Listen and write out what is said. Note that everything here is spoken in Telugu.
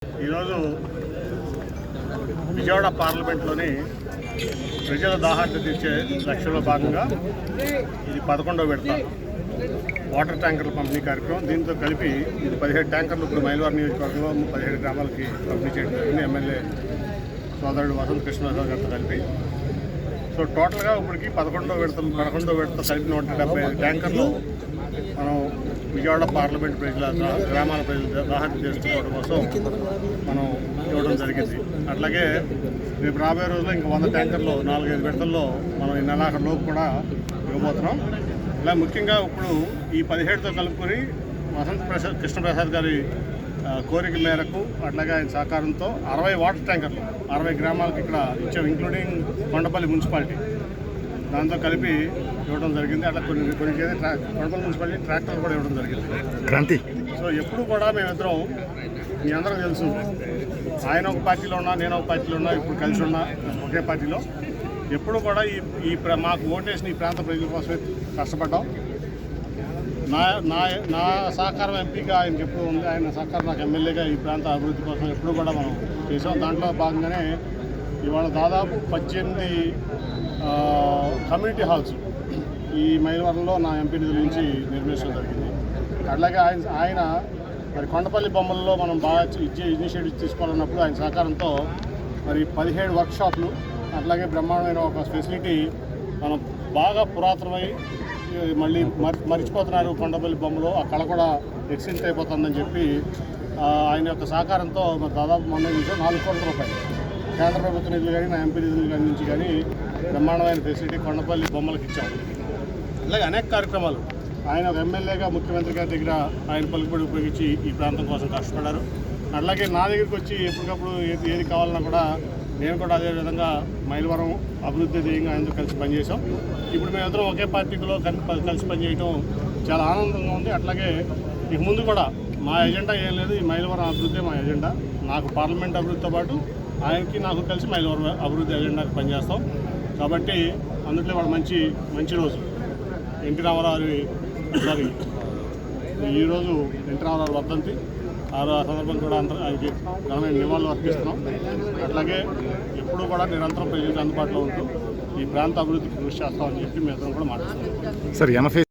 ఈరోజు విజయవాడ పార్లమెంట్లోని ప్రజల దాహాన్ని తీర్చే లక్ష్యంలో భాగంగా ఇది 11వ విడత వాటర్ ట్యాంకర్ల పంపిణీ కార్యక్రమం. దీంతో కలిపి ఇది 17 ట్యాంకర్లు ఇప్పుడు మైలవరం నియోజకవర్గంలో 17 గ్రామాలకి పంపిణీ చేయడం జరిగింది. ఎమ్మెల్యే సోదరుడు వసంత కృష్ణరాజు గారితో కలిపి. సో టోటల్గా ఇప్పటికి 11వ విడత కలిపి 170 ట్యాంకర్లు మనం విజయవాడ పార్లమెంట్ ప్రజల గ్రామాల ప్రజల దాహాన్ని తీర్చుకోవడం కోసం మనం ఇవ్వడం జరిగింది. అట్లాగే రేపు రాబోయే రోజుల్లో ఇంకా 100 ట్యాంకర్లు 4-5 విడతల్లో మనం ఈ నెలాఖరులోపు కూడా ఇవ్వబోతున్నాం. ఇలా ముఖ్యంగా ఇప్పుడు ఈ 17తో కలుపుకొని వసంత కృష్ణప్రసాద్ గారి కోరిక మేరకు అట్లాగే ఆయన సహకారంతో 60 వాటర్ ట్యాంకర్లు 60 గ్రామాలకు ఇక్కడ ఇచ్చాం, ఇంక్లూడింగ్ కొండపల్లి మున్సిపాలిటీ. దాంతో కలిపి ఇవ్వడం జరిగింది. అట్లా కొన్ని కొండపల్లి మున్సిపాలిటీ ట్రాక్టర్లు కూడా ఇవ్వడం జరిగింది. క్రాంతి. సో ఎప్పుడు కూడా మేమిద్దరం, మీ అందరూ తెలుసు, ఆయన ఒక పార్టీలో ఉన్నా, నేను ఒక పార్టీలో ఉన్నా, ఇప్పుడు కలిసి ఉన్నా ఒకే పార్టీలో. ఎప్పుడు కూడా ఈ మాకు ఓటేసిన ఈ ప్రాంత ప్రజల కోసమే కష్టపడ్డాం. నా సహకారం ఎంపీగా ఆయనకి ఎప్పుడు ఉంది, ఆయన సహకారం నాకు ఎమ్మెల్యేగా ఈ ప్రాంత అభివృద్ధి కోసం ఎప్పుడు కూడా మనం చేసాం. దాంట్లో భాగంగానే ఇవాళ దాదాపు 18 కమ్యూనిటీ హాల్స్ ఈ మైలవరంలో నా ఎంపీ నిధుల నుంచి నిర్మించడం జరిగింది. అట్లాగే ఆయన మరి కొండపల్లి బొమ్మల్లో మనం బాగా ఇనిషియేటివ్ తీసుకోవాలన్నప్పుడు ఆయన సహకారంతో మరి 17 వర్క్షాప్లు, అట్లాగే బ్రహ్మాండమైన ఒక ఫెసిలిటీ మనం బాగా పురాతనమై మళ్ళీ మర్చిపోతున్నారు కొండపల్లి బొమ్మలో, ఆ కళ కూడా ఎక్స్టెంట్ అయిపోతుందని చెప్పి ఆయన యొక్క సహకారంతో మరి దాదాపు మొన్న చూసాం 4 కోట్ల రూపాయలు కేంద్ర ప్రభుత్వ నిధులు కానీ, నా ఎంపీ నిధుల నుంచి కానీ బ్రహ్మాండమైన ఫెసిలిటీ కొండపల్లి బొమ్మలకు ఇచ్చాం. అలాగే అనేక కార్యక్రమాలు ఆయన ఒక ఎమ్మెల్యేగా ముఖ్యమంత్రి గారి దగ్గర ఆయన పలుకుబడి ఉపయోగించి ఈ ప్రాంతం కోసం కష్టపడ్డారు. అట్లాగే నా దగ్గరికి వచ్చి ఎప్పటికప్పుడు ఏది కావాలన్నా కూడా నేను కూడా అదేవిధంగా మైలవరం అభివృద్ధి ధ్యేయంగా ఆయనతో కలిసి పనిచేసాం. ఇప్పుడు మేమిద్దరం ఒకే పార్టీలో కలిసి పనిచేయడం చాలా ఆనందంగా ఉంది. అట్లాగే ఇక ముందు కూడా మా ఎజెండా ఏం లేదు, ఈ మైలవరం అభివృద్ధి మా ఎజెండా. నాకు పార్లమెంట్ అభివృద్ధితో పాటు ఆయనకి నాకు కలిసి మైలవరం అభివృద్ధి ఎజెండాకి పనిచేస్తాం. కాబట్టి అందులో వాడు మంచి రోజు ఎన్టీ రామారావు ఈరోజు ఎన్టీ రామారావు వర్ధంతి. ఆ సందర్భం కూడా ఆయనకి ఘనమైన నివాళులు అర్పిస్తున్నాం. అట్లాగే ఎప్పుడూ కూడా నిరంతరం ప్రజలకు అందుబాటులో ఉంటూ ఈ ప్రాంత అభివృద్ధికి కృషి చేస్తామని చెప్పి మేము అందరం కూడా మాట్లాడుతున్నాం.